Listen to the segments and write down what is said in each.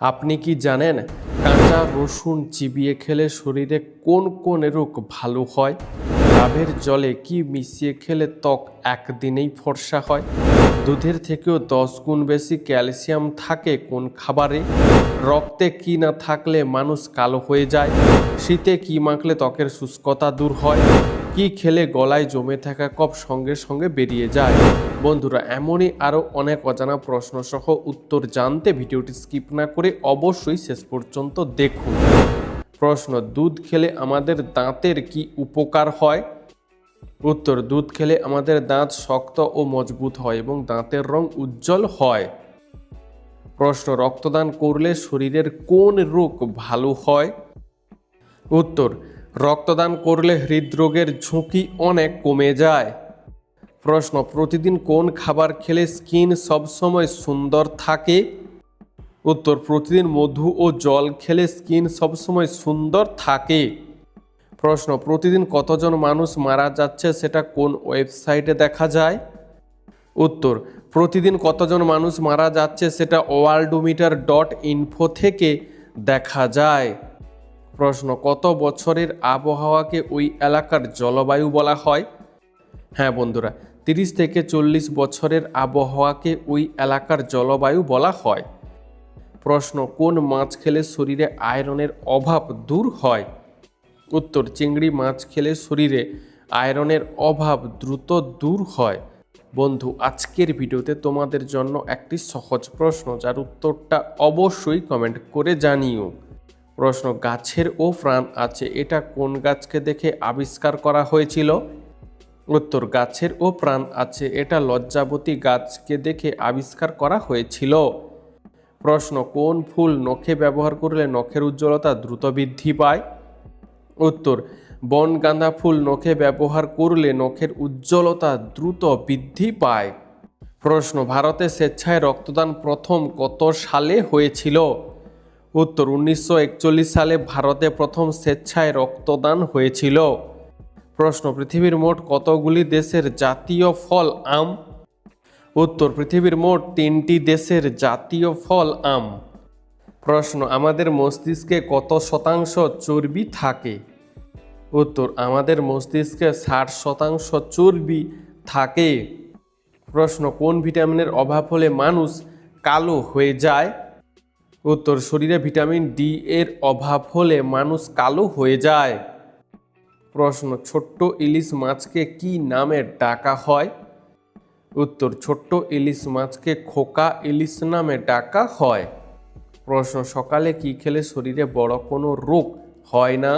আপনি কি জানেন কাঁচা রসুন চিবিয়ে খেলে শরীরে কোন কোন রোগ ভালো হয়? ডাবের জলে কি মিশিয়ে খেলে ত্বক একদিনেই ফর্সা হয়? দুধের থেকেও 10 গুণ বেশি ক্যালসিয়াম থাকে কোন খাবারে? রক্তে কি না থাকলে মানুষ কালো হয়ে যায়? শীতে কি মাখলে ত্বকের শুষ্কতা দূর হয়? কি খেলে গলায় জমে থাকা কফ সঙ্গে সঙ্গে বেরিয়ে যায়? বন্ধুরা, এমনই আরও অনেক অজানা প্রশ্ন সহ উত্তর জানতে ভিডিওটি স্কিপ না করে অবশ্যই শেষ পর্যন্ত দেখুন। প্রশ্ন: দুধ খেলে আমাদের দাঁতের কি উপকার হয়? উত্তর: দুধ খেলে আমাদের দাঁত শক্ত ও মজবুত হয় এবং দাঁতের রং উজ্জ্বল হয়। প্রশ্ন: রক্তদান করলে শরীরের কোন রোগ ভালো হয়? উত্তর: রক্তদান করলে হৃদরোগের ঝুঁকি অনেক কমে যায়। প্রশ্ন: প্রতিদিন কোন খাবার খেলে স্কিন সবসময় সুন্দর থাকে? উত্তর: প্রতিদিন মধু ও জল খেলে স্কিন সবসময় সুন্দর থাকে। প্রশ্ন: প্রতিদিন কতজন মানুষ মারা যাচ্ছে সেটা কোন ওয়েবসাইটে দেখা যায়? উত্তর: প্রতিদিন কতজন মানুষ মারা যাচ্ছে সেটা worldometer.info থেকে দেখা যায়। প্রশ্ন: কত বছরের আবহাওয়াকে ওই এলাকার জলবায়ু বলা হয়? হ্যাঁ বন্ধুরা, 30 থেকে 40 বছরের আবহাওয়াকে ওই এলাকার জলবায়ু বলা হয়। প্রশ্ন: কোন মাছ খেলে শরীরে আয়রনের অভাব দূর হয়? উত্তর: চিংড়ি মাছ খেলে শরীরে আয়রনের অভাব দ্রুত দূর হয়। বন্ধু, আজকের ভিডিওতে তোমাদের জন্য একটি সহজ প্রশ্ন, যার উত্তরটা অবশ্যই কমেন্ট করে জানিও। প্রশ্ন: গাছের ও প্রাণ আছে, এটা কোন গাছকে দেখে আবিষ্কার করা হয়েছিল? উত্তর: গাছের ও প্রাণ আছে, এটা লজ্জাবতী গাছকে দেখে আবিষ্কার করা হয়েছিল। প্রশ্ন: কোন ফুল নখে ব্যবহার করলে নখের উজ্জ্বলতা দ্রুত বৃদ্ধি পায়? উত্তর: বনগাঁদা ফুল নখে ব্যবহার করলে নখের উজ্জ্বলতা দ্রুত বৃদ্ধি পায়। প্রশ্ন: ভারতে স্বেচ্ছায় রক্তদান প্রথম কত সালে হয়েছিল? উত্তর: 1941 সালে ভারতে প্রথম স্বেচ্ছায় রক্তদান হয়েছিল। প্রশ্ন: পৃথিবীর মোট কতগুলি দেশের জাতীয় ফল আম? উত্তর: পৃথিবীর মোট 3টি দেশের জাতীয় ফল আম। প্রশ্ন: আমাদের মস্তিষ্কে কত শতাংশ চর্বি থাকে? উত্তর: আমাদের মস্তিষ্কে 60% চর্বি থাকে। প্রশ্ন: কোন ভিটামিনের অভাব হলে মানুষ কালো হয়ে যায়? উত্তর: শরীরে ভিটামিন ডি এর অভাব হলে মানুষ কালো হয়ে যায়। প্রশ্ন: ছোট্ট ইলিশ মাছকে কি নামে ডাকা হয়? উত্তর: ছোট্ট ইলিশ মাছকে খোকা ইলিশ নামে ডাকা হয়। প্রশ্ন: সকালে কি খেলে শরীরে বড় কোনো রোগ হয় না?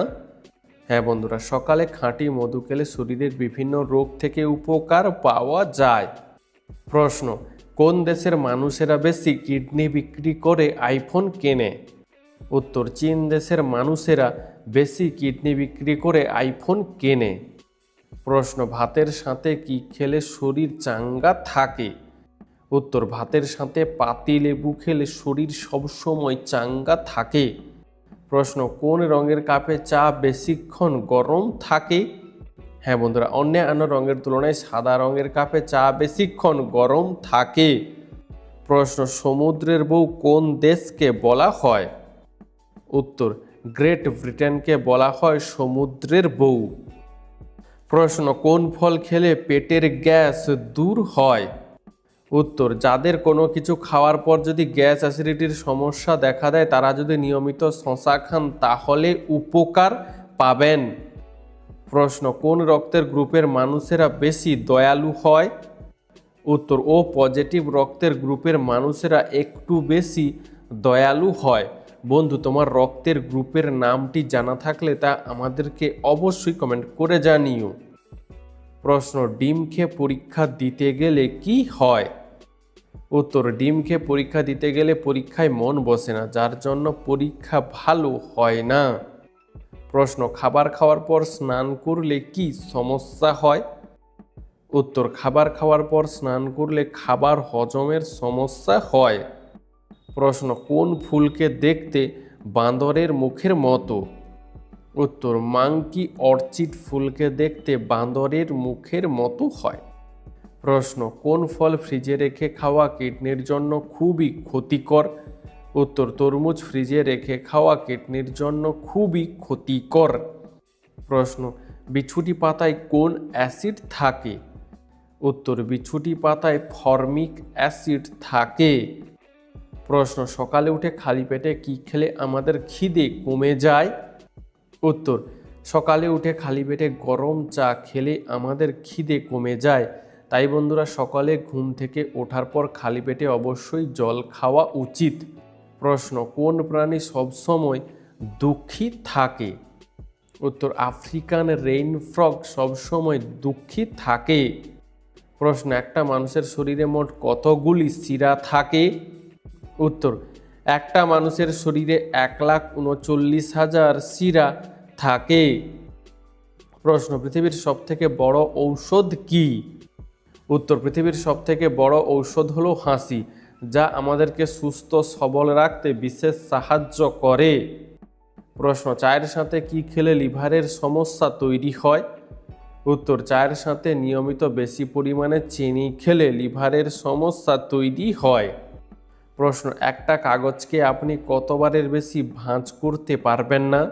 হ্যাঁ বন্ধুরা, সকালে খাঁটি মধু খেলে শরীরের বিভিন্ন রোগ থেকে উপকার পাওয়া যায়। প্রশ্ন: কোন দেশের মানুষেরা বেশি কিডনি বিক্রি করে আইফোন কেনে? উত্তর: চীন দেশের মানুষেরা বেশি কিডনি বিক্রি করে আইফোন কেনে। প্রশ্ন: ভাতের সাথে কি খেলে শরীর চাঙ্গা থাকে? উত্তর: ভাতের সাথে পাতিলেবু খেলে শরীর সবসময় চাঙ্গা থাকে। প্রশ্ন: কোন রঙের কাপে চা বেশিক্ষণ গরম থাকে? হ্যাঁ বন্ধুরা, অন্যান্য রঙের তুলনায় সাদা রঙের কাপে চা বেশিক্ষণ গরম থাকে। প্রশ্ন: সমুদ্রের বউ কোন দেশকে বলা হয়? উত্তর: গ্রেট ব্রিটেনকে বলা হয় সমুদ্রের বউ। প্রশ্ন: কোন ফল খেলে পেটের গ্যাস দূর হয়? উত্তর: যাদের কোনো কিছু খাওয়ার পর যদি গ্যাস অ্যাসিডিটির সমস্যা দেখা দেয়, তারা যদি নিয়মিত শশা খান তাহলে উপকার পাবেন। প্রশ্ন: কোন রক্তের গ্রুপের মানুষেরা বেশি দয়ালু হয়? উত্তর: ও পজিটিভ রক্তের গ্রুপের মানুষেরা একটু বেশি দয়ালু হয়। বন্ধু, তোমার রক্তের গ্রুপের নামটি জানা থাকলে তা আমাদেরকে অবশ্যই কমেন্ট করে জানিও। প্রশ্ন: ডিম খেয়ে পরীক্ষা দিতে গেলে কি হয়? উত্তর: ডিম খেয়ে পরীক্ষা দিতে গেলে পরীক্ষায় মন বসে না, যার জন্য পরীক্ষা ভালো হয় না। প্রশ্ন: খাবার খাওয়ার পর স্নান করলে কি সমস্যা হয়? উত্তর: খাবার খাওয়ার পর স্নান করলে খাবার হজমের সমস্যা হয়। প্রশ্ন: কোন ফুলকে দেখতে বাঁদরের মুখের মতো? উত্তর: মাংকি অর্চিড ফুলকে দেখতে বাঁদরের মুখের মতো হয়। প্রশ্ন: কোন ফল ফ্রিজে রেখে খাওয়া কিডনির জন্য খুবই ক্ষতিকর? উত্তর, তরমুজ ফ্রিজে রেখে খাওয়া কিডনির জন্য খুবই ক্ষতিকর। প্রশ্ন, বিছুটি পাতায় কোন অ্যাসিড থাকে? উত্তর, বিছুটি পাতায় ফরমিক অ্যাসিড থাকে। প্রশ্ন, সকালে উঠে খালি পেটে কি খেলে আমাদের খিদে কমে যায়? উত্তর, সকালে উঠে খালি পেটে গরম চা খেলে আমাদের খিদে কমে যায়। তাই বন্ধুরা, সকালে ঘুম থেকে ওঠার পর খালি পেটে অবশ্যই জল খাওয়া উচিত। প্রশ্ন, কোন প্রাণী সবসময় দুঃখী থাকে? উত্তর, আফ্রিকান রেইন ফ্রগ সবসময় দুঃখী থাকে। প্রশ্ন, একটা মানুষের শরীরে মোট কতগুলি শিরা থাকে? উত্তর, একটা মানুষের শরীরে 1,39,000 শিরা থাকে। প্রশ্ন, পৃথিবীর সবথেকে বড় ঔষধ কি? উত্তর, পৃথিবীর সবথেকে বড় ঔষধ হলো হাসি, যা আমাদেরকে সুস্থ সবল রাখতে বিশেষ সাহায্য করে। প্রশ্ন, চায়ের সাথে কি খেলে লিভারের সমস্যা তৈরি হয়? উত্তর, চায়ের সাথে নিয়মিত বেশি পরিমাণে চিনি খেলে লিভারের সমস্যা তৈরি হয়। প্রশ্ন, একটা কাগজকে আপনি কতবারের বেশি ভাঁজ করতে পারবেন না?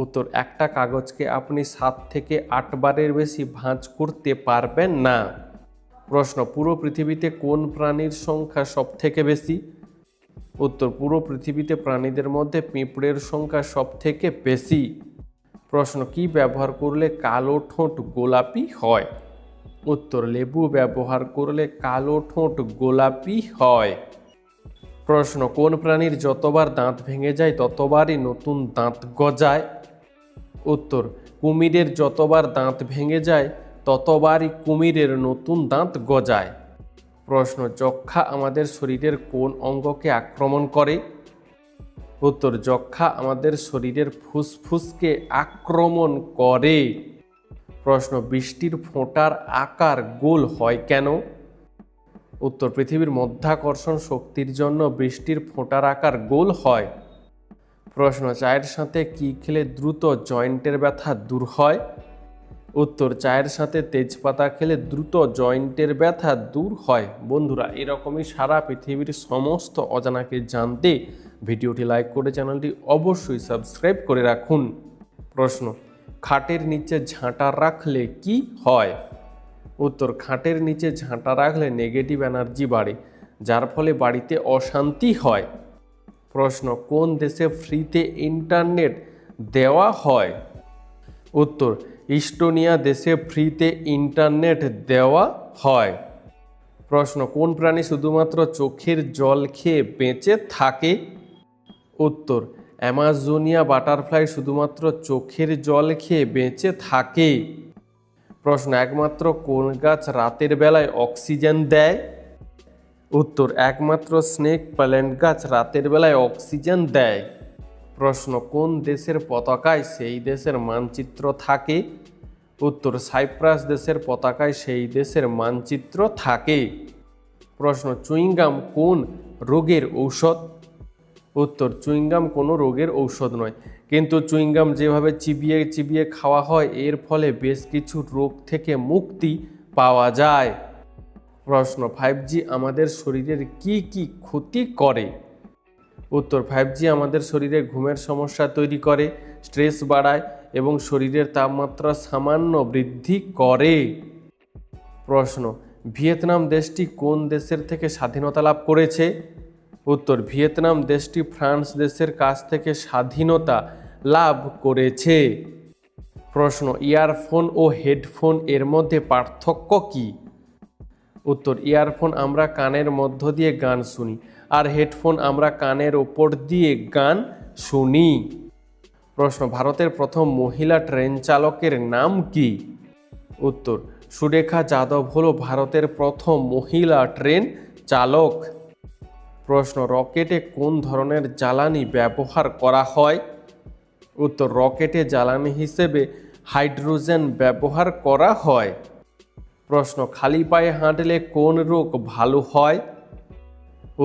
উত্তর, একটা কাগজকে আপনি 7 থেকে 8 বারের বেশি ভাঁজ করতে পারবেন না। প্রশ্ন, পুরো পৃথিবীতে কোন প্রাণীর সংখ্যা সবথেকে বেশি? উত্তর, পুরো পৃথিবীতে প্রাণীদের মধ্যে পিঁপড়ের সংখ্যা সবথেকে বেশি। প্রশ্ন, কি ব্যবহার করলে কালো ঠোঁট গোলাপি হয়? উত্তর, লেবু ব্যবহার করলে কালো ঠোঁট গোলাপি হয়। প্রশ্ন, কোন প্রাণীর যতবার দাঁত ভেঙে যায় ততবারই নতুন দাঁত গজায়? উত্তর, কুমিরের যতবার দাঁত ভেঙে যায় ততবারই কুমিরের নতুন দাঁত গজায়। প্রশ্ন, যক্ষ্মা আমাদের শরীরের কোন অঙ্গকে আক্রমণ করে? উত্তর, যক্ষ্মা আমাদের শরীরের ফুসফুসকে আক্রমণ করে। প্রশ্ন, বৃষ্টির ফোঁটার আকার গোল হয় কেন? উত্তর, পৃথিবীর মধ্যাকর্ষণ শক্তির জন্য বৃষ্টির ফোঁটার আকার গোল হয়। প্রশ্ন, চায়ের সাথে কি খেলে দ্রুত জয়েন্টের ব্যথা দূর হয়? উত্তর, চায়ের সাথে তেজপাতা খেলে দ্রুত জয়েন্টের ব্যথা দূর হয়। বন্ধুরা, এরকমই সারা পৃথিবীর সমস্ত অজানাকে জানতে ভিডিওটি লাইক করে চ্যানেলটি অবশ্যই সাবস্ক্রাইব করে রাখুন। প্রশ্ন, খাটের নিচে ঝাঁটা রাখলে কি হয়? উত্তর, খাটের নিচে ঝাঁটা রাখলে নেগেটিভ এনার্জি বাড়ে, যার ফলে বাড়িতে অশান্তি হয়। প্রশ্ন, কোন দেশে ফ্রিতে ইন্টারনেট দেওয়া হয়? উত্তর, ইস্টোনিয়া দেশে ফ্রিতে ইন্টারনেট দেওয়া হয়। প্রশ্ন, কোন প্রাণী শুধুমাত্র চোখের জল খেয়ে বেঁচে থাকে? উত্তর, অ্যামাজোনিয়া বাটারফ্লাই শুধুমাত্র চোখের জল খেয়ে বেঁচে থাকে। প্রশ্ন, একমাত্র কোন গাছ রাতের বেলায় অক্সিজেন দেয়? উত্তর, একমাত্র স্নেক প্ল্যান্ট গাছ রাতের বেলায় অক্সিজেন দেয়। প্রশ্ন, কোন দেশের পতাকায় সেই দেশের মানচিত্র থাকে? উত্তর, সাইপ্রাস দেশের পতাকায় সেই দেশের মানচিত্র থাকে। প্রশ্ন, চুইংগাম কোন রোগের ঔষধ? উত্তর, চুইংগাম কোনো রোগের ঔষধ নয়, কিন্তু চুইংগাম যেভাবে চিবিয়ে চিবিয়ে খাওয়া হয় এর ফলে বেশ কিছু রোগ থেকে মুক্তি পাওয়া যায়। প্রশ্ন, 5G আমাদের শরীরের কি কি ক্ষতি করে? উত্তর, 5G আমাদের শরীরে ঘুমের সমস্যা তৈরি করে, স্ট্রেস বাড়ায় এবং শরীরের তাপমাত্রা সামান্য বৃদ্ধি করে। প্রশ্ন, ভিয়েতনাম দেশটি কোন দেশের থেকে স্বাধীনতা লাভ করেছে? উত্তর, ভিয়েতনাম দেশটি ফ্রান্স দেশের কাছ থেকে স্বাধীনতা লাভ করেছে। প্রশ্ন, ইয়ারফোন ও হেডফোন এর মধ্যে পার্থক্য কি? উত্তর, ইয়ারফোন আমরা কানের মধ্য দিয়ে গান শুনি, আর হেডফোন আমরা কানের ওপর দিয়ে গান শুনি। প্রশ্ন, ভারতের প্রথম মহিলা ট্রেন চালকের নাম কি? উত্তর, সুরেখা যাদব হলো ভারতের প্রথম মহিলা ট্রেন চালক। প্রশ্ন, রকেটে কোন ধরনের জ্বালানি ব্যবহার করা হয়? উত্তর, রকেটে জ্বালানি হিসেবে হাইড্রোজেন ব্যবহার করা হয়। প্রশ্ন, খালি পায়ে হাঁটলে কোন রোগ ভালো হয়?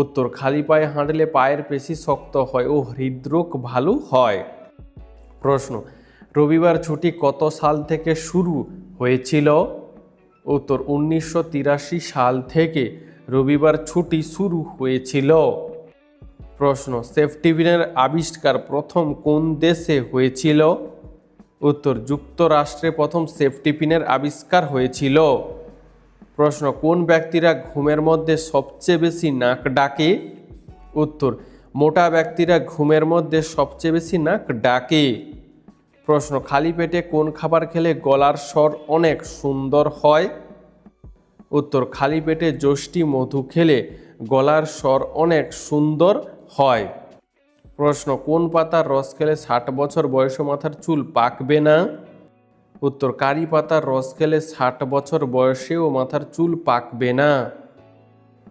উত্তর, খালি পায়ে হাঁটলে পায়ের পেশি শক্ত হয় ও হৃদরোগ ভালো হয়। প্রশ্ন, রবিবার ছুটি কত সাল থেকে শুরু হয়েছিল? উত্তর, 1983 সাল থেকে রবিবার ছুটি শুরু হয়েছিল। প্রশ্ন, সেফটি পিনের আবিষ্কার প্রথম কোন দেশে হয়েছিল? উত্তর, যুক্তরাষ্ট্রে প্রথম সেফটি পিনের আবিষ্কার হয়েছিল। প্রশ্ন, কোন ব্যক্তিরা ঘুমের মধ্যে সবচেয়ে বেশি নাক ডাকে? উত্তর, মোটা ব্যক্তিরা ঘুমের মধ্যে সবচেয়ে বেশি নাক ডাকে। প্রশ্ন, খালি পেটে কোন খাবার খেলে গলার স্বর অনেক সুন্দর হয়? উত্তর, খালি পেটে যষ্টি মধু খেলে গলার স্বর অনেক সুন্দর হয়। প্রশ্ন, কোন পাতার রস খেলে 60 বছর বয়সে মাথার চুল পাকবে না? উত্তর, কারি পাতার রস খেলে 60 বছর বয়সেও মাথার চুল পাকবে না।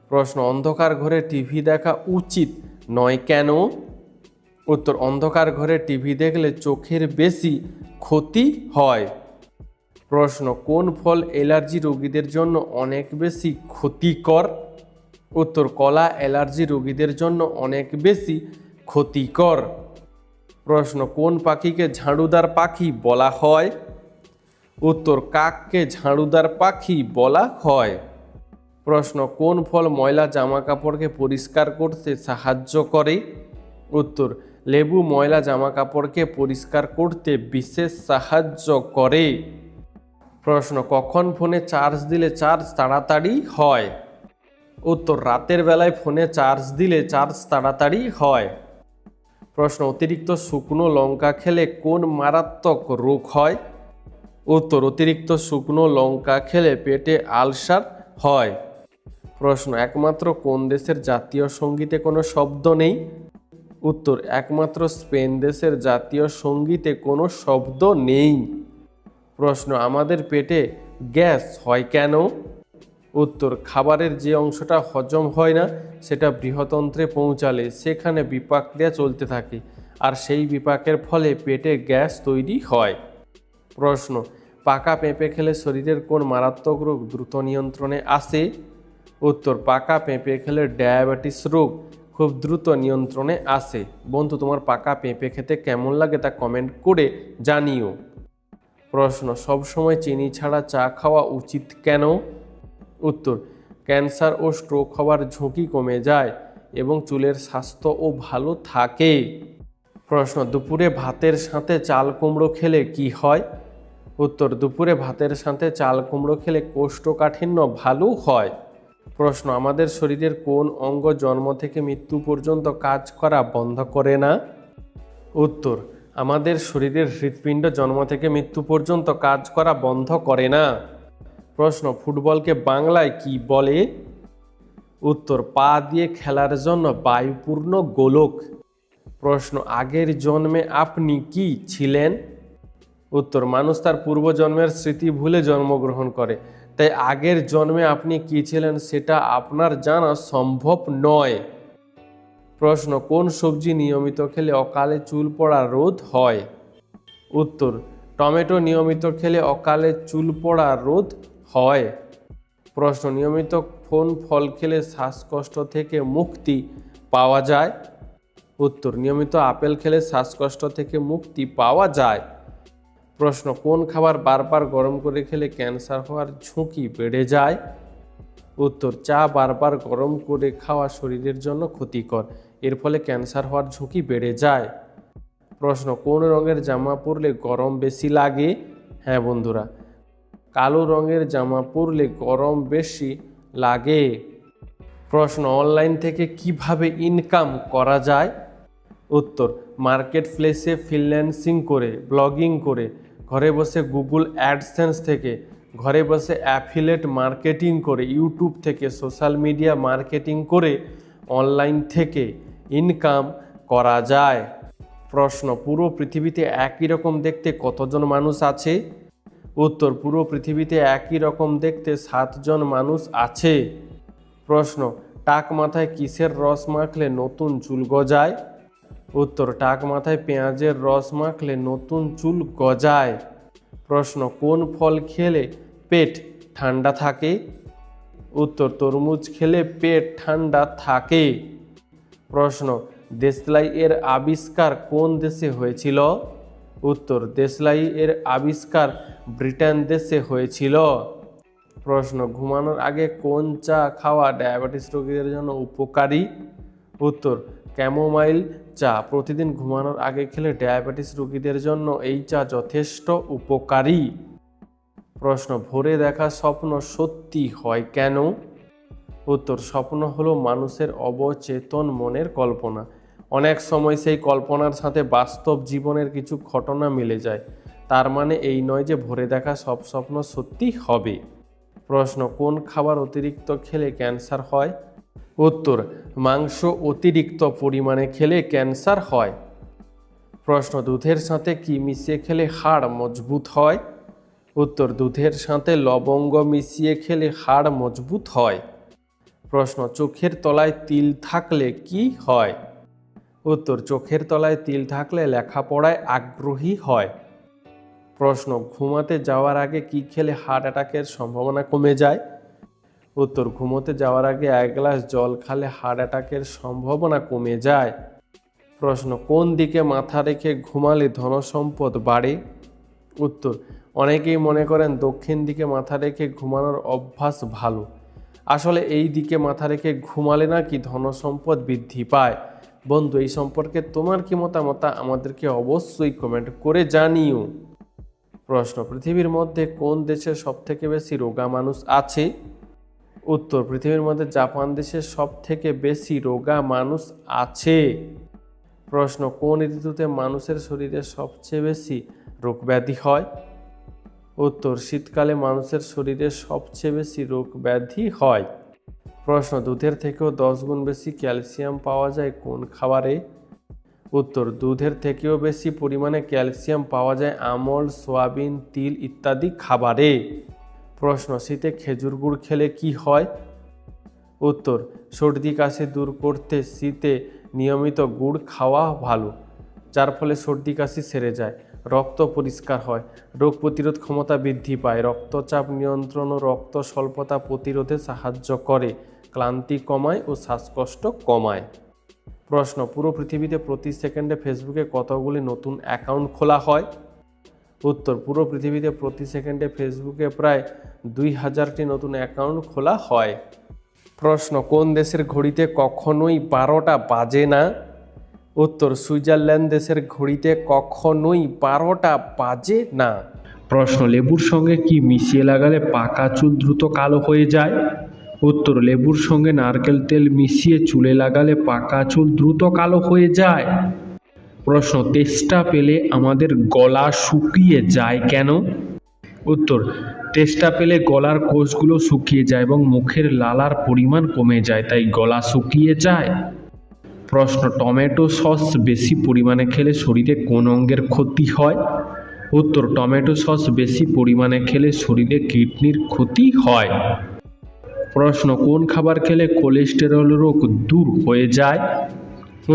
প্রশ্ন, অন্ধকার ঘরে টিভি দেখা উচিত নয় কেন? উত্তর, অন্ধকার ঘরে টিভি দেখলে চোখের বেশি ক্ষতি হয়। প্রশ্ন, কোন ফল অ্যালার্জি রোগীদের জন্য অনেক বেশি ক্ষতিকর? উত্তর, কলা অ্যালার্জি রোগীদের জন্য অনেক বেশি ক্ষতিকর। প্রশ্ন, কোন পাখিকে ঝাড়ুদার পাখি বলা হয়? উত্তর, কাককে ঝাড়ুদার পাখি বলা হয়। প্রশ্ন, কোন ফল ময়লা জামা কাপড়কে পরিষ্কার করতে সাহায্য করে? উত্তর, লেবু ময়লা জামা কাপড়কে পরিষ্কার করতে বিশেষ সাহায্য করে। প্রশ্ন, কখন ফোনে চার্জ দিলে চার্জ তাড়াতাড়ি হয়? উত্তর, রাতের বেলায় ফোনে চার্জ দিলে চার্জ তাড়াতাড়ি হয়। প্রশ্ন, অতিরিক্ত শুকনো লঙ্কা খেলে কোন মারাত্মক রোগ হয়? উত্তর, অতিরিক্ত শুকনো লঙ্কা খেলে পেটে আলসার হয়। প্রশ্ন, একমাত্র কোন দেশের জাতীয় সঙ্গীতে কোনো শব্দ নেই? উত্তর, একমাত্র স্পেন দেশের জাতীয় সঙ্গীতে কোনো শব্দ নেই। প্রশ্ন, আমাদের পেটে গ্যাস হয় কেন? উত্তর, খাবারের যে অংশটা হজম হয় না সেটা বৃহতন্ত্রে পৌঁছালে সেখানে বিপাক ক্রিয়া চলতে থাকে, আর সেই বিপাকের ফলে পেটে গ্যাস তৈরি হয়। প্রশ্ন, পাকা পেঁপে খেলে শরীরের কোন মারাত্মক রোগ দ্রুত নিয়ন্ত্রণে আসে? উত্তর, পাকা পেঁপে খেলে ডায়াবেটিস রোগ খুব দ্রুত নিয়ন্ত্রণে আসে। বন্ধু, তোমার পাকা পেঁপে খেতে কেমন লাগে তা কমেন্ট করে জানিও। প্রশ্ন, সবসময় চিনি ছাড়া চা খাওয়া উচিত কেন? উত্তর, ক্যান্সার ও স্ট্রোক হওয়ার ঝুঁকি কমে যায় এবং চুলের স্বাস্থ্যও ভালো থাকে। প্রশ্ন, দুপুরে ভাতের সাথে চাল কুমড়ো খেলে কি হয়? উত্তর, দুপুরে ভাতের সাথে চাল কুমড়ো খেলে কোষ্ঠকাঠিন্য ভালো হয়। প্রশ্ন, আমাদের শরীরের কোন অঙ্গ জন্ম থেকে মৃত্যু পর্যন্ত কাজ করা বন্ধ করে না? উত্তর, আমাদের শরীরের হৃৎপিণ্ড জন্ম থেকে মৃত্যু পর্যন্ত কাজ করা বন্ধ করে না। প্রশ্ন, ফুটবলকে বাংলায় কি বলে? উত্তর, পা দিয়ে খেলার জন্য বায়ুপূর্ণ গোলক। প্রশ্ন, আগের জন্মে আপনি কি ছিলেন? উত্তর, মানুষ তার পূর্বজন্মের স্মৃতি ভুলে জন্মগ্রহণ করে, তাই আগের জন্মে আপনি কি ছিলেন সেটা আপনার জানা সম্ভব নয়। প্রশ্ন, কোন সবজি নিয়মিত খেলে অকালে চুল পড়া রোধ হয়? উত্তর, টমেটো নিয়মিত খেলে অকালে চুল পড়া রোধ হয়। প্রশ্ন, নিয়মিত কোন ফল খেলে শ্বাসকষ্ট থেকে মুক্তি পাওয়া যায়? উত্তর, নিয়মিত আপেল খেলে শ্বাসকষ্ট থেকে মুক্তি পাওয়া যায়। প্রশ্ন, কোন খাবার বারবার গরম করে খেলে ক্যান্সার হওয়ার ঝুঁকি বেড়ে যায়? উত্তর, চা বারবার গরম করে খাওয়া শরীরের জন্য ক্ষতিকর, এর ফলে ক্যান্সার হওয়ার ঝুঁকি বেড়ে যায়। প্রশ্ন, কোন রঙের জামা পরলে গরম বেশি লাগে? হ্যাঁ বন্ধুরা, কালো রঙের জামা পরলে গরম বেশি লাগে। প্রশ্ন, অনলাইন থেকে কিভাবে ইনকাম করা যায়? উত্তর, মার্কেট প্লেসে ফ্রিল্যান্সিং করে, ব্লগিং করে, ঘরে বসে গুগল অ্যাডসেন্স থেকে, ঘরে বসে অ্যাফিলিয়েট মার্কেটিং করে, ইউটিউব থেকে সোশ্যাল মিডিয়া মার্কেটিং করে অনলাইন থেকে ইনকাম করা যায়। প্রশ্ন, পুরো পৃথিবীতে একই রকম দেখতে কতজন মানুষ আছে? উত্তর, পুরো পৃথিবীতে একই রকম দেখতে 7 জন মানুষ আছে। প্রশ্ন, টাক মাথায় কিসের রস মাখলে নতুন চুল গজায়? উত্তর, টাক মাথায় পেঁয়াজের রস মাখলে নতুন চুল গজায়। প্রশ্ন, কোন ফল খেলে পেট ঠান্ডা থাকে? উত্তর, তরমুজ খেলে পেট ঠান্ডা থাকে। প্রশ্ন, দেশলাই এর আবিষ্কার কোন দেশে হয়েছিল? উত্তর, দেশলাই এর আবিষ্কার ব্রিটেন দেশে হয়েছিল। প্রশ্ন, ঘুমানোর আগে কোন চা খাওয়া ডায়াবেটিস রোগীদের জন্য উপকারী? উত্তর, ক্যামোমাইল চা প্রতিদিন ঘুমানোর আগে খেলে ডায়াবেটিস রোগীদের জন্য এই চা যথেষ্ট উপকারী। প্রশ্ন, ভোরে দেখা স্বপ্ন সত্যি হয় কেন? উত্তর, স্বপ্ন হলো মানুষের অবচেতন মনের কল্পনা। অনেক সময় সেই কল্পনার সাথে বাস্তব জীবনের কিছু ঘটনা মিলে যায়। তার মানে এই নয় যে ভোরে দেখা সব স্বপ্ন সত্যি হবে। প্রশ্ন, কোন খাবার অতিরিক্ত খেলে ক্যান্সার হয়? উত্তর, মাংস অতিরিক্ত পরিমাণে খেলে ক্যান্সার হয়। প্রশ্ন, দুধের সাথে কি মিশিয়ে খেলে হাড় মজবুত হয়? উত্তর, দুধের সাথে লবঙ্গ মিশিয়ে খেলে হাড় মজবুত হয়। প্রশ্ন, চোখের তলায় তিল থাকলে কি হয়? উত্তর, চোখের তলায় তিল থাকলে লেখাপড়ায় আগ্রহী হয়। প্রশ্ন, ঘুমাতে যাওয়ার আগে কি খেলে হার্ট অ্যাটাকের সম্ভাবনা কমে যায়? উত্তর, ঘুমোতে যাওয়ার আগে 1 গ্লাস জল খেলে হার্ট অ্যাটাকের সম্ভাবনা কমে যায়। প্রশ্ন, কোন দিকে মাথা রেখে ঘুমালে ধনসম্পদ বাড়ে? উত্তর, অনেকেই মনে করেন দক্ষিণ দিকে মাথা রেখে ঘুমানোর অভ্যাস ভালো। আসলে এই দিকে মাথা রেখে ঘুমালে নাকি ধনসম্পদ বৃদ্ধি পায়। বন্ধু, এই সম্পর্কে তোমার কি মতামত আমাদেরকে অবশ্যই কমেন্ট করে জানিও। প্রশ্ন, পৃথিবীর মধ্যে কোন দেশে সবথেকে বেশি রোগা মানুষ আছে? উত্তর, পৃথিবীর মধ্যে জাপান দেশে সবথেকে বেশি রোগা মানুষ আছে। প্রশ্ন, কোন ঋতুতে মানুষের শরীরে সবচেয়ে বেশি রোগ ব্যাধি হয়? উত্তর, শীতকালে মানুষের শরীরে সবচেয়ে বেশি রোগ ব্যাধি হয়। প্রশ্ন, দুধের থেকেও 10 গুণ বেশি ক্যালসিয়াম পাওয়া যায় কোন খাবারে? উত্তর, দুধের থেকেও বেশি পরিমাণে ক্যালসিয়াম পাওয়া যায় আমল, সয়াবিন, তিল ইত্যাদি খাবারে। প্রশ্ন, শীতে খেজুর গুড় খেলে কি হয়? উত্তর, সর্দি কাশি দূর করতে শীতে নিয়মিত গুড় খাওয়া ভালো, যার ফলে সর্দি কাশি সেরে যায়, রক্ত পরিষ্কার হয়, রোগ প্রতিরোধ ক্ষমতা বৃদ্ধি পায়, রক্তচাপ নিয়ন্ত্রণ ও রক্ত স্বল্পতা প্রতিরোধে সাহায্য করে, ক্লান্তি কমায় ও শ্বাসকষ্ট কমায়। প্রশ্ন, পুরো পৃথিবীতে প্রতি সেকেন্ডে ফেসবুকে কতগুলি নতুন অ্যাকাউন্ট খোলা হয়? উত্তর, পুরো পৃথিবীতে প্রতি সেকেন্ডে ফেসবুকে প্রায় 2000টি নতুন অ্যাকাউন্ট খোলা হয়। প্রশ্ন, কোন দেশের ঘড়িতে কখনোই 12টা বাজে না? উত্তর, সুইজারল্যান্ড দেশের ঘড়িতে কখনোই 12টা বাজে না। প্রশ্ন, লেবুর সঙ্গে কি মিশিয়ে লাগালে পাকা চুল দ্রুত কালো হয়ে যায়? উত্তর, লেবুর সঙ্গে নারকেল তেল মিশিয়ে চুলে লাগালে পাকা চুল দ্রুত কালো হয়ে যায়। প্রশ্ন, তেষ্টা পেলে আমাদের গলা শুকিয়ে যায় কেন? উত্তর, তেষ্টা পেলে গলার কোষগুলো শুকিয়ে যায় এবং মুখের লালার পরিমাণ কমে যায়, তাই গলা শুকিয়ে যায়। প্রশ্ন, টমেটো সস বেশি পরিমাণে খেলে শরীরে কোন অঙ্গের ক্ষতি হয়? উত্তর, টমেটো সস বেশি পরিমাণে খেলে শরীরে কিডনির ক্ষতি হয়। প্রশ্ন, কোন খাবার খেলে কোলেস্টেরল রোগ দূর হয়ে যায়?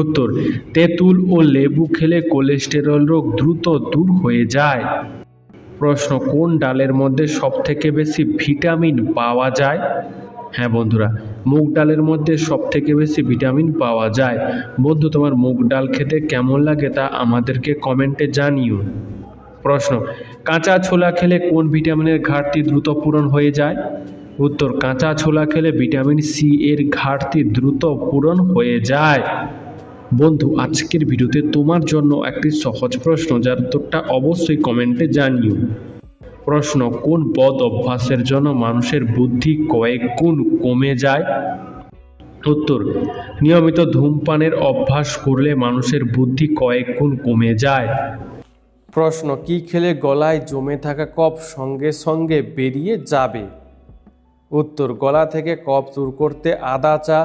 উত্তর, তেঁতুল ও লেবু খেলে কোলেস্টেরল রোগ দ্রুত দূর হয়ে যায়। প্রশ্ন, কোন ডালের মধ্যে সবথেকে বেশি ভিটামিন পাওয়া যায়? হ্যাঁ বন্ধুরা, মুগ ডালের মধ্যে সবথেকে বেশি ভিটামিন পাওয়া যায়। বন্ধু, তোমার মুগ ডাল খেতে কেমন লাগে তা আমাদেরকে কমেন্টে জানিও। প্রশ্ন, কাঁচা ছোলা খেলে কোন ভিটামিনের ঘাটতি দ্রুত পূরণ হয়ে যায়? উত্তর, কাঁচা ছোলা খেলে ভিটামিন সি এর ঘাটতি দ্রুত পূরণ হয়ে যায়। বন্ধু, আজকের ভিডিওতে তোমার জন্য একটি সহজ প্রশ্ন, যার উত্তরটা অবশ্যই কমেন্টে জানিও। প্রশ্ন, কোন বদ অভ্যাসের জন্য মানুষের বুদ্ধি কয়েক গুণ কমে যায়? উত্তর, নিয়মিত ধূমপানের অভ্যাস করলে মানুষের বুদ্ধি কয়েক গুণ কমে যায়। প্রশ্ন, কি খেলে গলায় জমে থাকা কফ সঙ্গে সঙ্গে বেরিয়ে যাবে? উত্তর, গলা থেকে কফ দূর করতে আদা চা,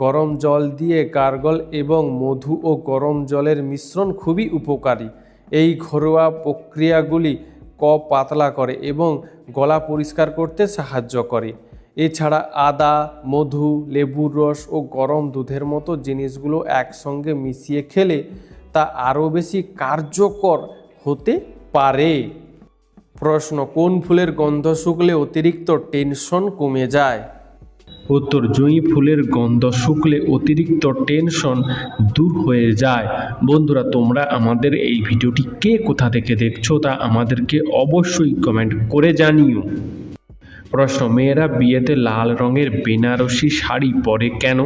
গরম জল দিয়ে গার্গল এবং মধু ও গরম জলের মিশ্রণ খুবই উপকারী। এই ঘরোয়া প্রক্রিয়াগুলি কফ পাতলা করে এবং গলা পরিষ্কার করতে সাহায্য করে। এছাড়া আদা, মধু, লেবুর রস ও গরম দুধের মতো জিনিসগুলো একসঙ্গে মিশিয়ে খেলে তা আরও বেশি কার্যকর হতে পারে। প্রশ্ন, কোন ফুলের গন্ধ শুকলে অতিরিক্ত টেনশন কমে যায়? উত্তর, জুঁই ফুলের গন্ধ শুকলে অতিরিক্ত টেনশন দূর হয়ে যায়। বন্ধুরা, তোমরা আমাদের এই ভিডিওটি কে কোথা থেকে দেখছো তা আমাদেরকে অবশ্যই কমেন্ট করে জানিও। প্রশ্ন, মেয়েরা বিয়েতে লাল রঙের বেনারসি শাড়ি পরে কেন?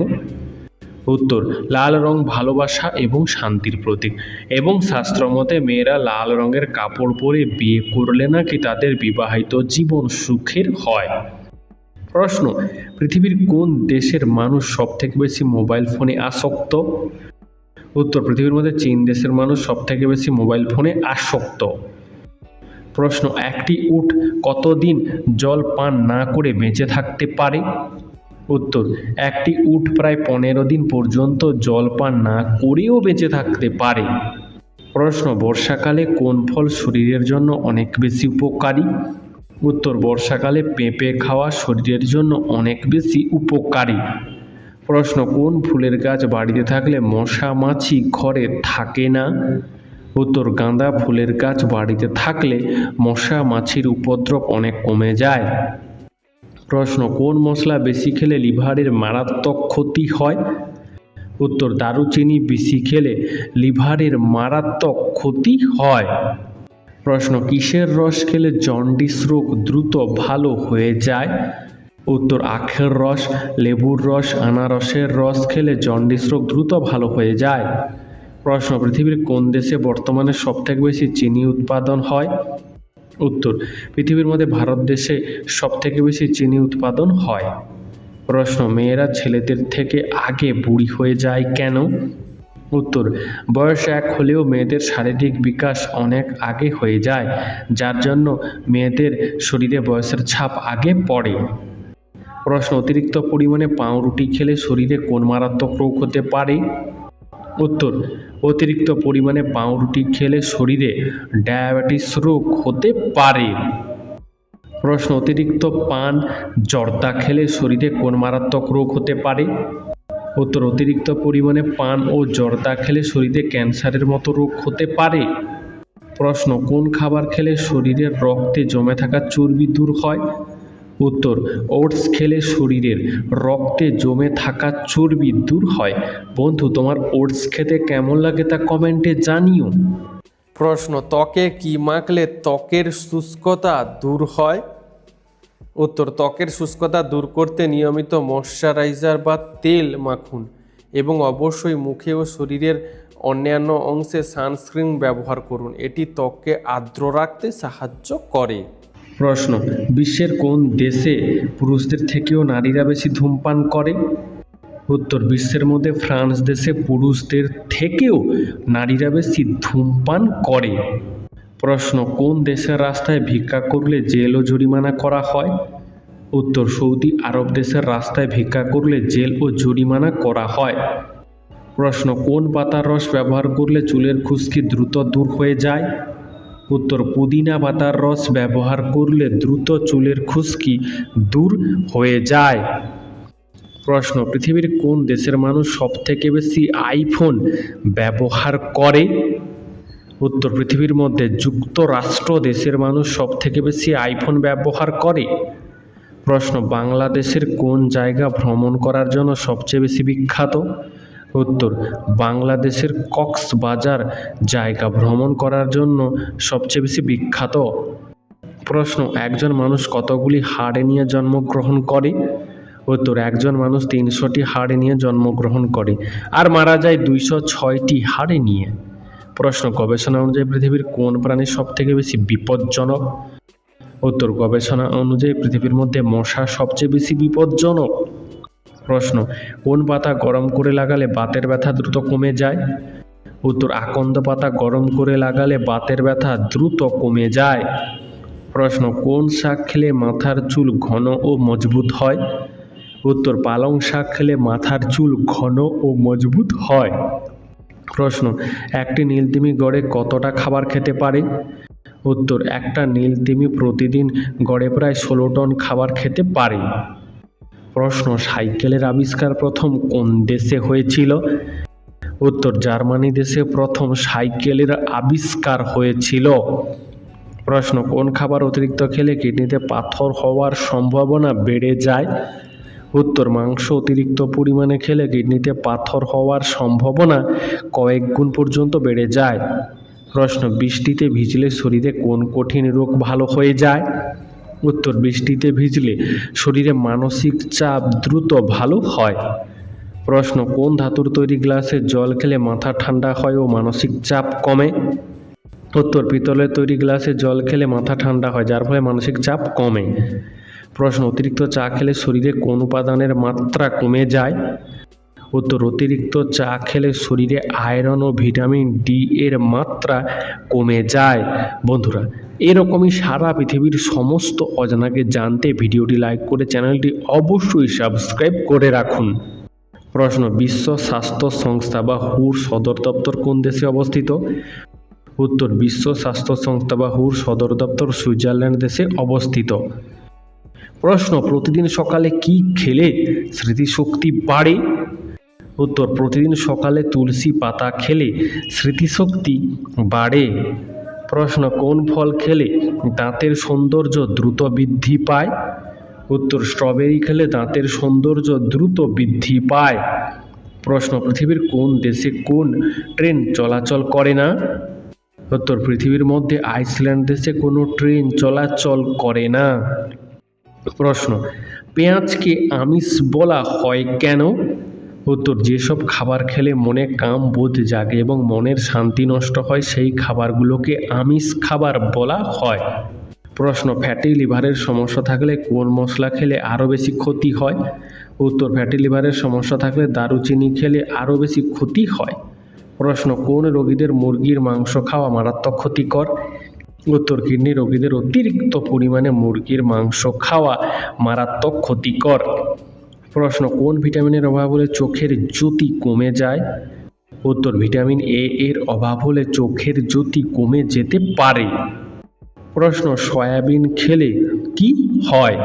উত্তর, লাল রং ভালোবাসা এবং শান্তির প্রতীক এবং শাস্ত্রমতে মেয়েরা লাল রঙের কাপড় পরে বিয়ে করলে নাকি তাদের বিবাহিত জীবন সুখের হয়। প্রশ্ন, পৃথিবীর কোন দেশের মানুষ সবথেকে বেশি মোবাইল ফোনে আসক্ত? উত্তর, পৃথিবীর মধ্যে চীন দেশের মানুষ সবথেকে বেশি মোবাইল ফোনে আসক্ত। প্রশ্ন, একটি উট কতদিন জল পান না করে বেঁচে থাকতে পারে? উত্তর, একটি উট প্রায় 15 দিন পর্যন্ত জল পান না করেও বেঁচে থাকতে পারে। প্রশ্ন, বর্ষাকালে কোন ফল শরীরের জন্য অনেক বেশি উপকারী? উত্তর, বর্ষাকালে পেঁপে খাওয়া শরীরের জন্য অনেক বেশি উপকারী। প্রশ্ন, কোন ফুলের গাছ বাড়িতে থাকলে মশা মাছি ঘরে থাকে না? উত্তর, গাঁদা ফুলের গাছ বাড়িতে থাকলে মশা মাছির উপদ্রব অনেক কমে যায়। প্রশ্ন, কোন মশলা বেশি খেলে লিভারের মারাত্মক ক্ষতি হয়? উত্তর, দারুচিনি বেশি খেলে লিভারের মারাত্মক ক্ষতি হয়। প্রশ্ন, কিসের রস খেলে জন্ডিস রোগ দ্রুত ভালো হয়ে যায়? উত্তর, আখের রস, লেবুর রস, আনারসের রস খেলে জন্ডিস রোগ দ্রুত ভালো হয়ে যায়। প্রশ্ন, পৃথিবীর কোন দেশে বর্তমানে সবথেকে বেশি চিনি উৎপাদন হয়? উত্তর, পৃথিবীর মধ্যে ভারত দেশে সবথেকে বেশি চিনি উৎপাদন হয়। প্রশ্ন, মেয়েরা ছেলেদের থেকে আগে বুড়ি হয়ে যায় কেন? উত্তর, বয়স এক হলেও মেয়েদের শারীরিক বিকাশ অনেক আগে হয়ে যায়, যার জন্য মেয়েদের শরীরে বয়সের ছাপ আগে পড়ে। প্রশ্ন, অতিরিক্ত পরিমাণে পাউরুটি খেলে শরীরে কোন মারাত্মক রোগ হতে পারে? উত্তর, অতিরিক্ত পরিমাণে পাউরুটি খেলে শরীরে ডায়াবেটিস রোগ হতে পারে। প্রশ্ন, অতিরিক্ত পান জর্দা খেলে শরীরে কোন মারাত্মক রোগ হতে পারে? উত্তর, অতিরিক্ত পরিমাণে পান ও জর্দা খেলে শরীরে ক্যান্সারের মতো রোগ হতে পারে। প্রশ্ন, কোন খাবার খেলে শরীরের রক্তে জমে থাকা চর্বি দূর হয়? উত্তর, ওটস খেলে শরীরের রক্তে জমে থাকা চর্বি দূর হয়। বন্ধু, তোমার ওটস খেতে কেমন লাগে তা কমেন্টে জানিও। প্রশ্ন, ত্বকে কি মাখলে ত্বকের শুষ্কতা দূর হয়? উত্তর, ত্বকের শুষ্কতা দূর করতে নিয়মিত ময়শ্চারাইজার বা তেল মাখুন এবং অবশ্যই মুখে ও শরীরের অন্যান্য অংশে সানস্ক্রিন ব্যবহার করুন। এটি ত্বককে আর্দ্র রাখতে সাহায্য করে। প্রশ্ন, বিশ্বের কোন দেশে পুরুষদের থেকেও নারীরা বেশি ধূমপান করে? উত্তর, বিশ্বের মধ্যে ফ্রান্স দেশে পুরুষদের থেকেও নারীরা বেশি ধূমপান করে। প্রশ্ন, কোন দেশের রাস্তায় ভিক্ষা করলে জেল ও জরিমানা করা হয়? উত্তর, সৌদি আরব দেশের রাস্তায় ভিক্ষা করলে জেল ও জরিমানা করা হয়। প্রশ্ন, কোন পাতার রস ব্যবহার করলে চুলের খুশকি দ্রুত দূর হয়ে যায়? উত্তর, পুদিনা পাতার রস ব্যবহার করলে দ্রুত চুলের খুশকি দূর হয়ে যায়। প্রশ্ন, পৃথিবীর কোন দেশের মানুষ সবথেকে বেশি আইফোন ব্যবহার করে? উত্তর, পৃথিবীর মধ্যে যুক্তরাষ্ট্র দেশের মানুষ সবথেকে বেশি আইফোন ব্যবহার করে। প্রশ্ন, বাংলাদেশের কোন জায়গা ভ্রমণ করার জন্য সবচেয়ে বেশি বিখ্যাত? উত্তর, বাংলাদেশের কক্সবাজার জায়গা ভ্রমণ করার জন্য সবচেয়ে বেশি বিখ্যাত। প্রশ্ন, একজন মানুষ কতগুলি হাড় নিয়ে জন্মগ্রহণ করে? উত্তর, একজন মানুষ 300টি হাড় নিয়ে জন্মগ্রহণ করে আর মারা যায় 206টি হাড় নিয়ে। প্রশ্ন, গবেষণা অনুযায়ী পৃথিবীর কোন প্রাণী সবথেকে বেশি বিপজ্জনক? উত্তর, গবেষণা অনুযায়ী পৃথিবীর মধ্যে মশা সবচেয়ে বেশি বিপজ্জনক। প্রশ্ন, কোন পাতা গরম করে লাগালে বাতের ব্যথা দ্রুত কমে যায়? উত্তর, আকন্দ পাতা গরম করে লাগালে বাতের ব্যথা দ্রুত কমে যায়। প্রশ্ন, কোন শাক খেলে মাথার চুল ঘন ও মজবুত হয়? উত্তর, পালং শাক খেলে মাথার চুল ঘন ও মজবুত হয়। প্রশ্ন, একটি নীলতিমি গড়ে কতটা খাবার খেতে পারে? উত্তর, একটা নীলতিমি প্রতিদিন গড়ে প্রায় 16 টন খাবার খেতে পারে। প্রশ্ন, সাইকেলের আবিষ্কার প্রথম কোন দেশে হয়েছিল? উত্তর, জার্মানি দেশে প্রথম সাইকেলের আবিষ্কার হয়েছিল। প্রশ্ন, কোন খাবার অতিরিক্ত খেলে কিডনিতে পাথর হওয়ার সম্ভাবনা বেড়ে যায়? উত্তর, মাংস অতিরিক্ত পরিমাণে খেলে কিডনিতে পাথর হওয়ার সম্ভাবনা কয়েক গুণ পর্যন্ত বেড়ে যায়। প্রশ্ন, বৃষ্টিতে ভিজলে শরীরে কোন কঠিন রোগ ভালো হয়ে যায়? উত্তর, বৃষ্টিতে ভিজলে শরীরে মানসিক চাপ দ্রুত ভালো হয়। প্রশ্ন, কোন ধাতুর তৈরি গ্লাসে জল খেলে মাথা ঠান্ডা হয় ও মানসিক চাপ কমে? উত্তর, পিতলের তৈরি গ্লাসে জল খেলে মাথা ঠান্ডা হয়, যার ফলে মানসিক চাপ কমে। প্রশ্ন, অতিরিক্ত চা খেলে শরীরে কোন উপাদানের মাত্রা কমে যায়? উত্তর, অতিরিক্ত চা খেলে শরীরে আয়রন ও ভিটামিন ডি এর মাত্রা কমে যায়। বন্ধুরা, এরকমই সারা পৃথিবীর সমস্ত অজানাকে জানতে ভিডিওটি লাইক করে চ্যানেলটি অবশ্যই সাবস্ক্রাইব করে রাখুন। প্রশ্ন, বিশ্ব স্বাস্থ্য সংস্থা বা হুর সদর দপ্তর কোন দেশে অবস্থিত? উত্তর, বিশ্ব স্বাস্থ্য সংস্থা বা হুর সদর দপ্তর সুইজারল্যান্ড দেশে অবস্থিত। প্রশ্ন, প্রতিদিন সকালে কি খেলে স্মৃতিশক্তি বাড়ে? উত্তর, প্রতিদিন সকালে তুলসী পাতা খেলে স্মৃতিশক্তি বাড়ে। প্রশ্ন, কোন ফল খেলে দাঁতের সৌন্দর্য দ্রুত বৃদ্ধি পায়? উত্তর, স্ট্রবেরি খেলে দাঁতের সৌন্দর্য দ্রুত বৃদ্ধি পায়। প্রশ্ন, পৃথিবীর কোন দেশে কোন ট্রেন চলাচল করে না? উত্তর, পৃথিবীর মধ্যে আইসল্যান্ড দেশে কোনো ট্রেন চলাচল করে না। প্রশ্ন, পেঁয়াজকে আমিষ বলা হয় কেন? উত্তর, যেসব খাবার খেলে মনে কাম বোধ জাগে এবং মনের শান্তি নষ্ট হয় সেই খাবারগুলোকে আমিষ খাবার বলা হয়। প্রশ্ন, ফ্যাটি লিভারের সমস্যা থাকলে কোন মশলা খেলে আরও বেশি ক্ষতি হয়? উত্তর, ফ্যাটি লিভারের সমস্যা থাকলে দারুচিনি খেলে আরও বেশি ক্ষতি হয়। প্রশ্ন, কোন রোগীদের মুরগির মাংস খাওয়া মারাত্মক ক্ষতিকর? উত্তর, কিডনি রোগীদের অতিরিক্ত পরিমাণে মুরগির মাংস খাওয়া মারাত্মক ক্ষতিকর। প্রশ্ন, কোন ভিটামিনের অভাব হলে চোখের জ্যোতি কমে যায়? উত্তর, ভিটামিন এ এর অভাব হলে চোখের জ্যোতি কমে যেতে পারে। প্রশ্ন, সয়াবিন খেলে কি হয়?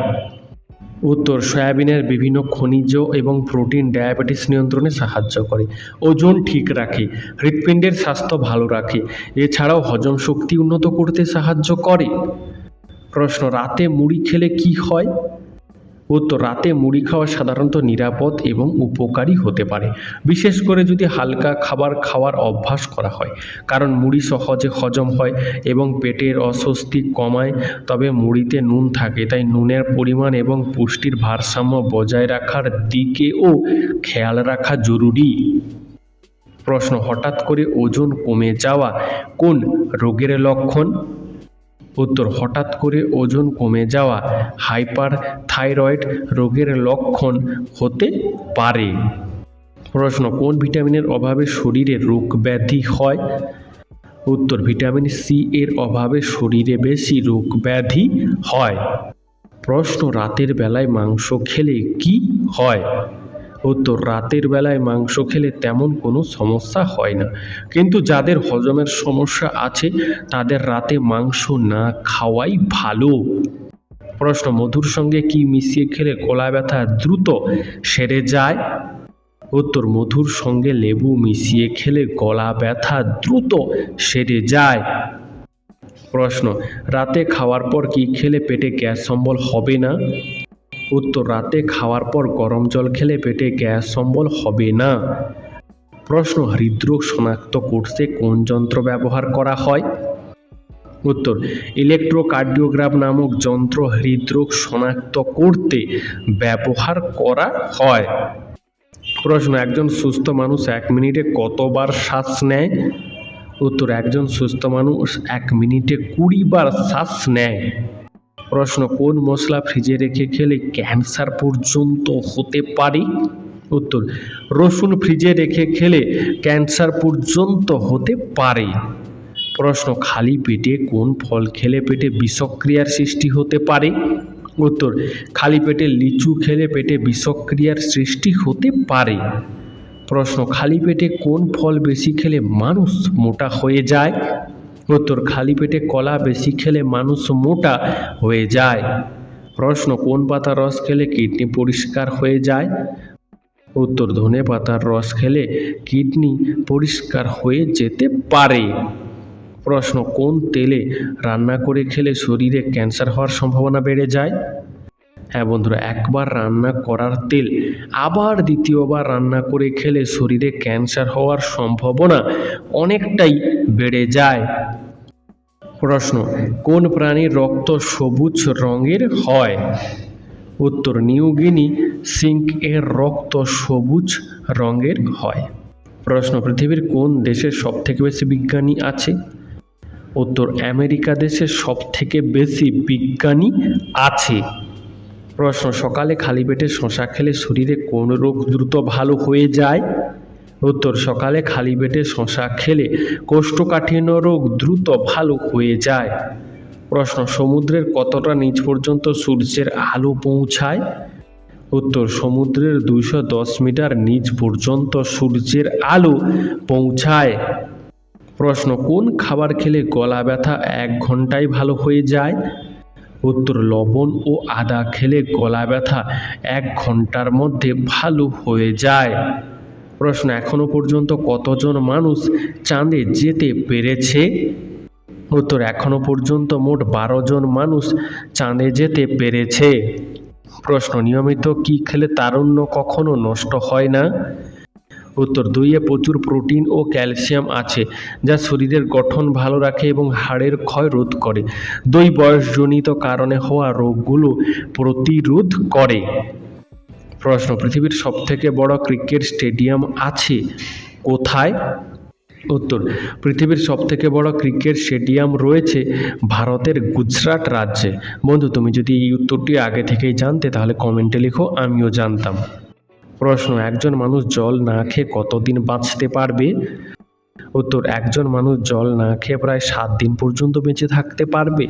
উত্তর, সয়াবিনের বিভিন্ন খনিজ এবং প্রোটিন ডায়াবেটিস নিয়ন্ত্রণে সাহায্য করে, ওজন ঠিক রাখে, হৃৎপিণ্ডের স্বাস্থ্য ভালো রাখে, এছাড়াও হজম শক্তি উন্নত করতে সাহায্য করে। প্রশ্ন, রাতে মুড়ি খেলে কি হয়? উত্তর, রাতে মুড়ি খাওয়া সাধারণত নিরাপদ এবং উপকারী হতে পারে, বিশেষ করে যদি হালকা খাবার খাওয়ার অভ্যাস করা হয়, কারণ মুড়ি সহজে হজম হয় এবং পেটের অস্বস্তি কমায়। তবে মুড়িতে নুন থাকে, তাই নুনের পরিমাণ এবং পুষ্টির ভারসাম্য বজায় রাখার দিকেও খেয়াল রাখা জরুরি। প্রশ্ন, হঠাৎ করে ওজন কমে যাওয়া কোন রোগের লক্ষণ? উত্তর, হঠাৎ করে ওজন কমে যাওয়া হাইপারথাইরয়েড রোগের লক্ষণ হতে পারে। প্রশ্ন, কোন ভিটামিনের অভাবে শরীরে রোগ ব্যাধি হয়? উত্তর, ভিটামিন সি এর অভাবে শরীরে বেশি রোগ ব্যাধি হয়। প্রশ্ন, রাতের বেলায় মাংস খেলে কি হয়? উত্তর, রাতের বেলায় মাংস খেলে তেমন কোনো সমস্যা হয় না, কিন্তু যাদের হজমের সমস্যা আছে তাদের রাতে মাংস না খাওয়াই ভালো। প্রশ্ন, মধুর সঙ্গে কি মিশিয়ে খেলে গলা ব্যথা দ্রুত সেরে যায়? উত্তর, মধুর সঙ্গে লেবু মিশিয়ে খেলে গলা ব্যথা দ্রুত সেরে যায়। প্রশ্ন, রাতে খাওয়ার পর কি খেলে পেটে গ্যাস অম্বল হবে না? উত্তর, রাতে খাওয়ার পর গরম জল খেলে পেটে গ্যাস অম্বল হবে না। প্রশ্ন, হৃদরোগ শনাক্ত করতে কোন যন্ত্র ব্যবহার করা হয়? উত্তর, ইলেকট্রোকার্ডিওগ্রাম নামক যন্ত্র হৃদরোগ শনাক্ত করতে ব্যবহার করা হয়। প্রশ্ন, একজন সুস্থ মানুষ 1 মিনিটে কতবার শ্বাস নেয়? উত্তর, একজন সুস্থ মানুষ 1 মিনিটে 20 বার শ্বাস নেয়। প্রশ্ন, কোন মশলা ফ্রিজে রেখে খেলে ক্যান্সার পর্যন্ত হতে পারে? উত্তর, রসুন ফ্রিজে রেখে খেলে ক্যান্সার পর্যন্ত হতে পারে। প্রশ্ন, খালি পেটে কোন ফল খেলে পেটে বিষক্রিয়ার সৃষ্টি হতে পারে? উত্তর, খালি পেটে লিচু খেলে পেটে বিষক্রিয়ার সৃষ্টি হতে পারে। প্রশ্ন, খালি পেটে কোন ফল বেশি খেলে মানুষ মোটা হয়ে যায়? উত্তর, খালি পেটে কলা বেশি খেলে মানুষ মোটা হয়ে যায়। প্রশ্ন, কোন পাতার রস খেলে কিডনি পরিষ্কার হয়ে যায়? উত্তর, ধনে পাতার রস খেলে কিডনি পরিষ্কার হয়ে যেতে পারে। প্রশ্ন, কোন তেলে রান্না করে খেলে শরীরে ক্যান্সার হওয়ার সম্ভাবনা বেড়ে যায়? হ্যাঁ বন্ধুরা, একবার রান্না করার তেল আবার দ্বিতীয়বার রান্না করে খেলে শরীরে ক্যান্সার হওয়ার সম্ভাবনা অনেকটাই বেড়ে যায়। প্রশ্ন, কোন প্রাণীর রক্ত সবুজ রঙের হয়? উত্তর, নিউগিনি সিঙ্ক এর রক্ত সবুজ রঙের হয়। প্রশ্ন, পৃথিবীর কোন দেশের সবথেকে বেশি বিজ্ঞানী আছে? উত্তর, আমেরিকা দেশে সবথেকে বেশি বিজ্ঞানী আছে। প্রশ্ন, সকালে খালি পেটে শশা খেলে শরীরে কোন রোগ দ্রুত ভালো হয়ে যায়? উত্তর, সকালে খালি পেটে শশা খেলে কোষ্ঠকাঠিন্য রোগ দ্রুত ভালো হয়ে যায়। প্রশ্ন, সমুদ্রের কতটা নিচ পর্যন্ত সূর্যের আলো পৌঁছায়? উত্তর, সমুদ্রের 210 মিটার নিচ পর্যন্ত সূর্যের আলো পৌঁছায়। প্রশ্ন, কোন খাবার খেলে গলা ব্যথা 1 ঘন্টায় ভালো হয়ে যায়? উত্তর, লবণ ও আদা খেলে গলা ব্যথা 1 ঘন্টার মধ্যে ভালো হয়ে যায়। প্রশ্ন, এখনো পর্যন্ত কতজন মানুষ চাঁদে যেতে পেরেছে? উত্তর, এখনো পর্যন্ত মোট 12 জন মানুষ চাঁদে যেতে পেরেছে। প্রশ্ন, নিয়মিত কি খেলে তারুণ্য কখনো নষ্ট হয় না? উত্তর, দইয়ে প্রচুর প্রোটিন ও ক্যালসিয়াম আছে যা শরীরের গঠন ভালো রাখে এবং হাড়ের ক্ষয় রোধ করে। দই বয়সজনিত কারণে হওয়া রোগগুলো প্রতিরোধ করে। প্রশ্ন, পৃথিবীর সবথেকে বড় ক্রিকেট স্টেডিয়াম আছে কোথায়? উত্তর, পৃথিবীর সবথেকে বড় ক্রিকেট স্টেডিয়াম রয়েছে ভারতের গুজরাট রাজ্যে। বন্ধু, তুমি যদি এই উত্তরটি আগে থেকেই জানতে তাহলে কমেন্টে লিখো, আমিও জানতাম। প্রশ্ন, একজন মানুষ জল না খেয়ে কতদিন বাঁচতে পারবে? উত্তর, একজন মানুষ জল না খেয়ে প্রায় 7 দিন পর্যন্ত বেঁচে থাকতে পারবে।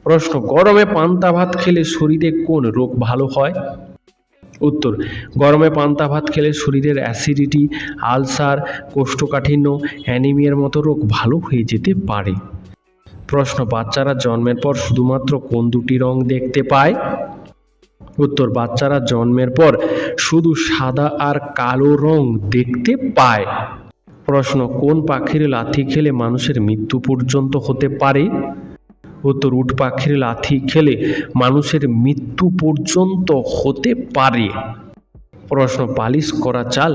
প্রশ্ন, গরমে পান্তা ভাত খেলে শরীরে কোন রোগ ভালো হয়? উত্তর, গরমে পান্তা ভাত খেলে শরীরের অ্যাসিডিটি, আলসার, কোষ্ঠকাঠিন্য, অ্যানিমিয়ার মতো রোগ ভালো হয়ে যেতে পারে। প্রশ্ন, বাচ্চারা জন্মের পর শুধুমাত্র কোন দুটি রং দেখতে পায়? উত্তর, বাচ্চারা জন্মের পর শুধু সাদা আর কালো রং দেখতে পায়। প্রশ্ন, কোন পাখির লাথি খেলে মানুষের মৃত্যু পর্যন্ত হতে পারে? উত্তর, উট পাখির লাথি খেলে মানুষের মৃত্যু পর্যন্ত হতে পারে। প্রশ্ন, পালিশ করা চাল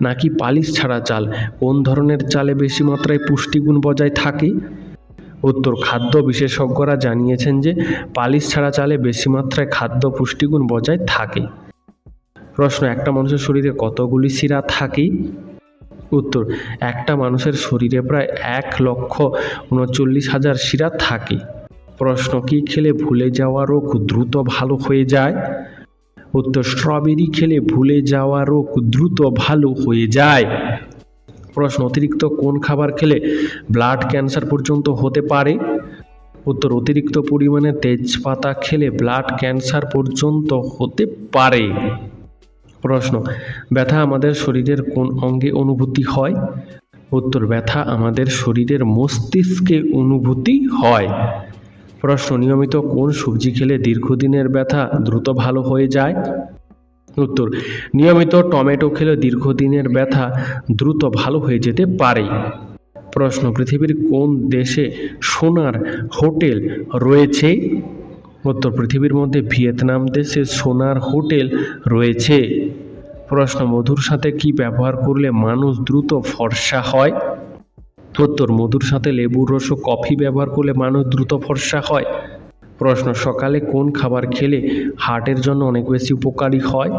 নাকি পালিশ ছাড়া চাল, কোন ধরনের চালে বেশি মাত্রায় পুষ্টিগুণ বজায় থাকে? উত্তর, খাদ্য বিশেষজ্ঞরা জানিয়েছেন যে পালিশ ছাড়া চালে বেশি মাত্রায় খাদ্য পুষ্টিগুণ বজায় থাকে। প্রশ্ন, একটা মানুষের শরীরে কতগুলি শিরা থাকে? উত্তর, একটা মানুষের শরীরে প্রায় 1,39,000 শিরা থাকে। প্রশ্ন, কি খেলে ভুলে যাওয়া রোগ দ্রুত ভালো হয়ে যায়? উত্তর, স্ট্রবেরি খেলে ভুলে যাওয়া রোগ দ্রুত ভালো হয়ে যায়। প্রশ্ন, অতিরিক্ত কোন খাবার খেলে ব্লাড ক্যান্সার পর্যন্ত হতে পারে? উত্তর, অতিরিক্ত পরিমাণে তেজপাতা খেলে ব্লাড ক্যান্সার পর্যন্ত হতে পারে। প্রশ্ন, ব্যথা আমাদের শরীরের কোন অঙ্গে অনুভূতি হয়? উত্তর, ব্যথা আমাদের শরীরের মস্তিষ্কে অনুভূতি হয়। প্রশ্ন, নিয়মিত কোন সবজি খেলে দীর্ঘদিনের ব্যথা দ্রুত ভালো হয়ে যায়? উত্তর, নিয়মিত টমেটো খেলে দীর্ঘদিনের ব্যথা দ্রুত ভালো হয়ে যেতে পারে। প্রশ্ন, পৃথিবীর কোন দেশে সোনার হোটেল রয়েছে? উত্তর, পৃথিবীর মধ্যে ভিয়েতনাম দেশে সোনার হোটেল রয়েছে। প্রশ্ন, মধুর সাথে কি ব্যবহার করলে মানুষ দ্রুত ফর্সা হয়? উত্তর, মধুর সাথে লেবুর রস ও কফি ব্যবহার করলে মানুষ দ্রুত ফর্সা হয়। প্রশ্ন, সকালে কোন খাবার খেলে হার্টের জন্য অনেক বেশি উপকারী হয়?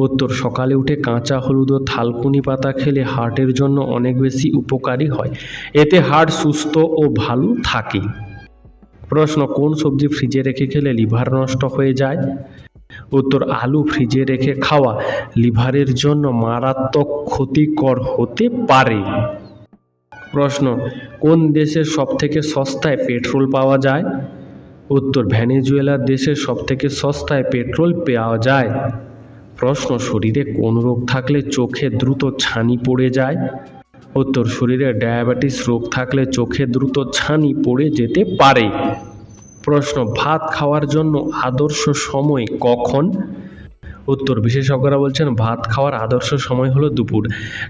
উত্তর, সকালে উঠে কাঁচা হলুদ ও থালকুনি পাতা খেলে হার্টের জন্য অনেক বেশি উপকারী হয়, এতে হার্ট সুস্থ ও ভালো থাকে। প্রশ্ন, কোন সবজি ফ্রিজে রেখে খেলে লিভার নষ্ট হয়ে যায়? উত্তর, আলু ফ্রিজে রেখে খাওয়া লিভারের জন্য মারাত্মক ক্ষতিকর হতে পারে। প্রশ্ন, কোন দেশে সবথেকে সস্তায় পেট্রোল পাওয়া যায়? উত্তর, ভেনেজুয়েলার দেশে সবথেকে সস্তায় পেট্রোল পাওয়া যায়। প্রশ্ন, শরীরে কোন রোগ থাকলে চোখে দ্রুত ছানি পড়ে যায়? উত্তর, শরীরে ডায়াবেটিস রোগ থাকলে চোখে দ্রুত ছানি পড়ে যেতে পারে। প্রশ্ন, ভাত খাওয়ার জন্য আদর্শ সময় কখন? উত্তর, বিশেষজ্ঞরা বলছেন ভাত খাওয়ার আদর্শ সময় হলো দুপুর,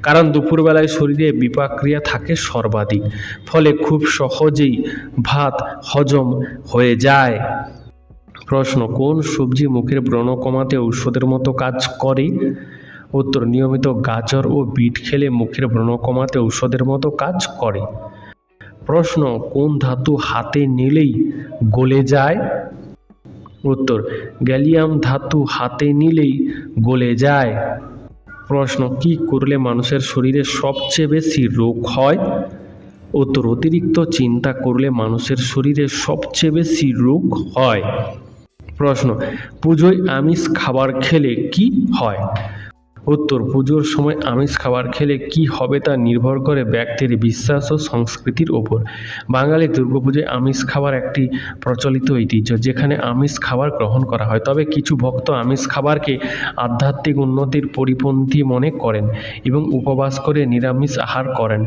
কারণ দুপুরবেলায় শরীরে বিপাক ক্রিয়া থাকে সর্বাধিক, ফলে খুব সহজেই ভাত হজম হয়ে যায়। প্রশ্ন, কোন সবজি মুখের ব্রণ কমাতে ঔষধের মতো কাজ করে? উত্তর, নিয়মিত গাজর ও বিট খেলে মুখের ব্রণ কমাতে ঔষধের মতো কাজ করে। প্রশ্ন, কোন ধাতু হাতে নিলেই গলে যায়? উত্তর, গ্যালিয়াম ধাতু হাতে নিলেই গলে যায়। প্রশ্ন, কি করলে মানুষের শরীরে সবচেয়ে বেশি রোগ হয়? উত্তর, অতিরিক্ত চিন্তা করলে মানুষের শরীরে সবচেয়ে বেশি রোগ হয়। প্রশ্ন, পুজোয় আমিষ খাবার খেলে কি হয়? উত্তর, পুজোর সময় আমিষ খাবার খেলে কি হবে তা নির্ভর করে ব্যক্তির বিশ্বাস ও সংস্কৃতির ওপর। বাঙালির দুর্গাপুজোয় আমিষ খাবার একটি প্রচলিত ঐতিহ্য, যেখানে আমিষ খাবার গ্রহণ করা হয়। তবে কিছু ভক্ত আমিষ খাবারকে আধ্যাত্মিক উন্নতির পরিপন্থী মনে করেন এবং উপবাস করে নিরামিষ আহার করেন।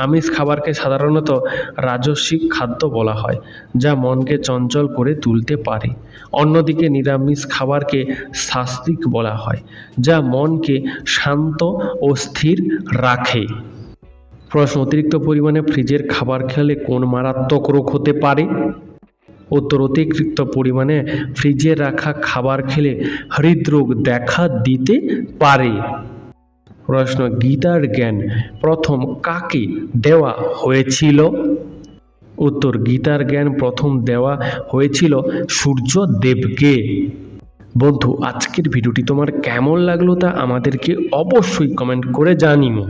আমিষ খাবারকে সাধারণত রাজসিক খাদ্য বলা হয়, যা মনকে চঞ্চল করে তুলতে পারে। অন্যদিকে নিরামিষ খাবারকে সাত্ত্বিক বলা হয়, যা মনকে শান্ত ও স্থির রাখে। প্রশ্ন, অতিরিক্ত পরিমাণে ফ্রিজের খাবার খেলে কোন মারাত্মক রোগ হতে পারে? উত্তর, অতিরিক্ত পরিমাণে ফ্রিজে রাখা খাবার খেলে হৃদরোগ দেখা দিতে পারে। প্রশ্ন, গীতার জ্ঞান প্রথম কাকে দেওয়া হয়েছিল? উত্তর, গীতার জ্ঞান প্রথম দেওয়া হয়েছিল সূর্যদেবকে। বন্ধু, আজকের ভিডিওটি তোমার কেমন লাগলো তা আমাদেরকে অবশ্যই কমেন্ট করে জানিও।